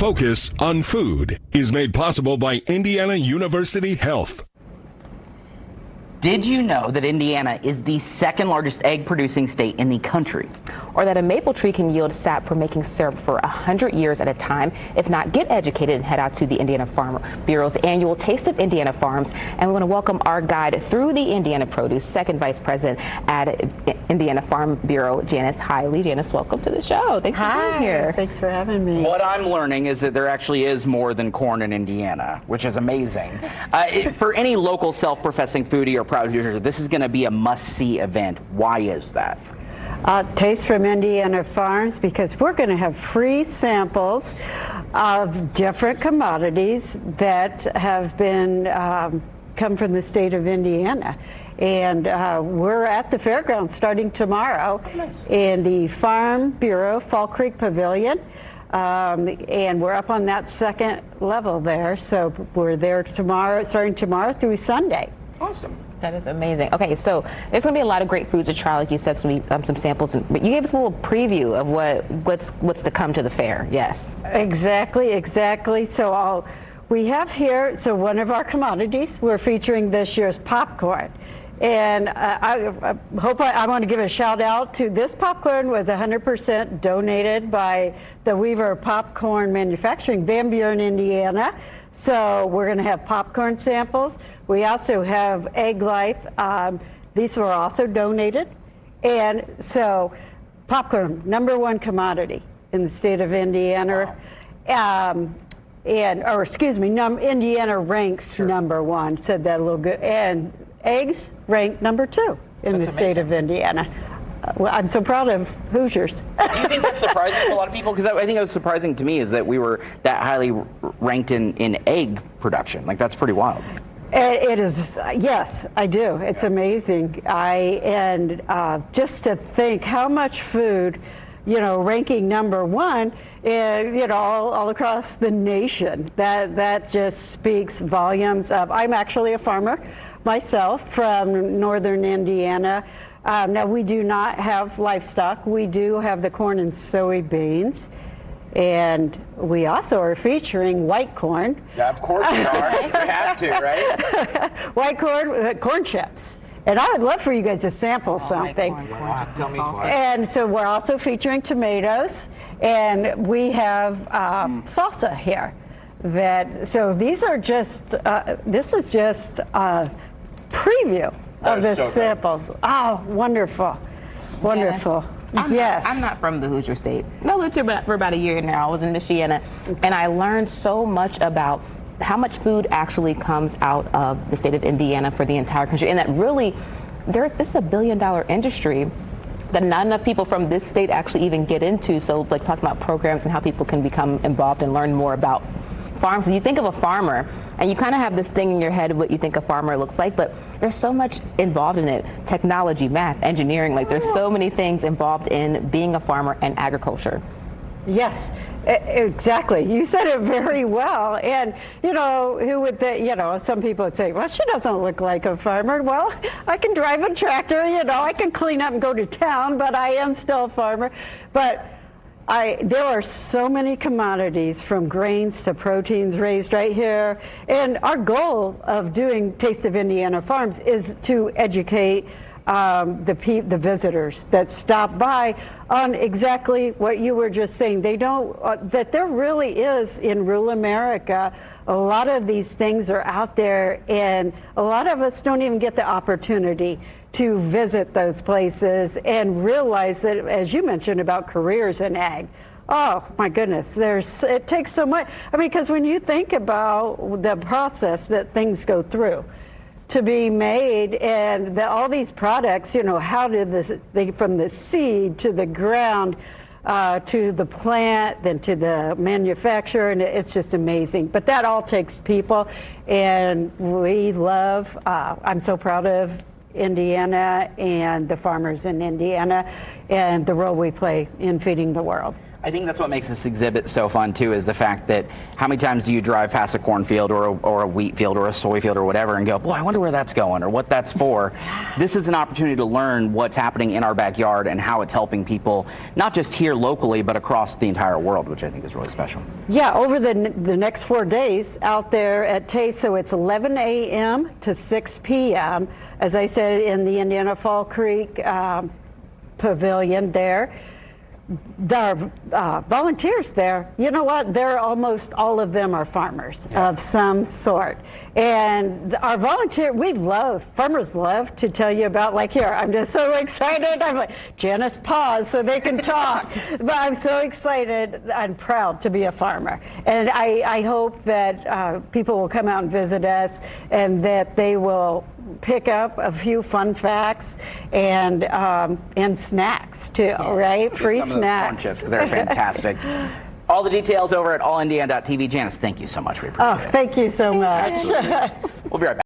Focus on Food is made possible by Indiana University Health. Did you know that Indiana is the second largest egg producing state in the country? Or that a maple tree can yield sap for making syrup for 100 years at a time? If not, get educated and head out to the Indiana Farm Bureau's annual Taste of Indiana Farms. And we want to welcome our guide through the Indiana Produce, Second Vice President at Indiana Farm Bureau, Janice Hiley. Janice, welcome to the show. Thanks for being here. Thanks for having me. What I'm learning is that there actually is more than corn in Indiana, which is amazing. For any local self-professing foodie or proud user, this is going to be a must-see event. Why is that? Taste from Indiana Farms, because we're going to have free samples of different commodities that have been come from the state of Indiana. And we're at the fairgrounds starting tomorrow in the Farm Bureau Fall Creek Pavilion. And we're up on that second level there. So we're there tomorrow, starting tomorrow through Sunday. Awesome. That is amazing. Okay, so there's going to be a lot of great foods to try. Like you said, it's going to be some samples. But you gave us a little preview of what's to come to the fair. Yes. Exactly. So we have here, so one of our commodities we're featuring this year is popcorn. And I want to give a shout out to this popcorn was 100% donated by the Weaver Popcorn Manufacturing, Van Buren, Indiana. So we're going to have popcorn samples. We also have Egg Life. These were also donated. And so popcorn, #1 commodity in the state of Indiana. Wow. Indiana ranks #1. Said that a little good. And eggs rank #2 in the state of Indiana. I'm so proud of Hoosiers. Do you think that's surprising to a lot of people? Because I think it was surprising to me is that we were that highly ranked in egg production. Like, that's pretty wild. It is, yes, I do. It's amazing. Just to think how much food, ranking #1, and all across the nation. That just speaks volumes of. I'm actually a farmer myself from northern Indiana. Now, we do not have livestock. We do have the corn and soybeans. And we also are featuring white corn. Yeah, of course we are. We have to, right? White corn, corn chips. And I would love for you guys to sample something. Tell me more. And so we're also featuring tomatoes. And we have salsa here. So these are just, this is just a preview of the samples. Oh, wonderful. Wonderful. Yes. I'm not from the Hoosier State. I lived here for about a year now. I was in Michiana, and I learned so much about how much food actually comes out of the state of Indiana for the entire country, and that really, it's a $1 billion industry that not enough people from this state actually even get into. So, like, talking about programs and how people can become involved and learn more about farms. You think of a farmer, and you kind of have this thing in your head of what you think a farmer looks like, but there's so much involved in it. Technology, math, engineering, like there's so many things involved in being a farmer and agriculture. Yes, exactly. You said it very well. And, who would think, some people would say, well, she doesn't look like a farmer. Well, I can drive a tractor, I can clean up and go to town, but I am still a farmer. But there are so many commodities, from grains to proteins, raised right here. And our goal of doing Taste of Indiana Farms is to educate the visitors that stop by on exactly what you were just saying. They don't, that there really is in rural America, a lot of these things are out there, and a lot of us don't even get the opportunity to visit those places and realize that, as you mentioned about careers in ag, oh my goodness, it takes so much. Because when you think about the process that things go through to be made, and all these products, how did they from the seed to the ground to the plant, then to the manufacturer, and it's just amazing. But that all takes people, and we love. I'm so proud of Indiana and the farmers in Indiana and the role we play in feeding the world. I think that's what makes this exhibit so fun too, is the fact that how many times do you drive past a cornfield or a wheat field or a soy field or whatever and go, boy, I wonder where that's going or what that's for. This is an opportunity to learn what's happening in our backyard and how it's helping people, not just here locally, but across the entire world, which I think is really special. Yeah, over the next 4 days out there at Taste, so it's 11 a.m. to 6 p.m., as I said, in the Indiana Fall Creek Pavilion there. The volunteers there, you know what? They're almost all of them are farmers of some sort. And our farmers love to tell you about, like here, I'm just so excited. I'm like, Janice, pause so they can talk. But I'm so excited and proud to be a farmer. And I hope that people will come out and visit us and that they will pick up a few fun facts and snacks too, right? Free Some of those corn snacks. chips, because they're fantastic. All the details over at allindiana.tv. Janice, thank you so much. We appreciate it. Thank you so much. Absolutely. We'll be right back.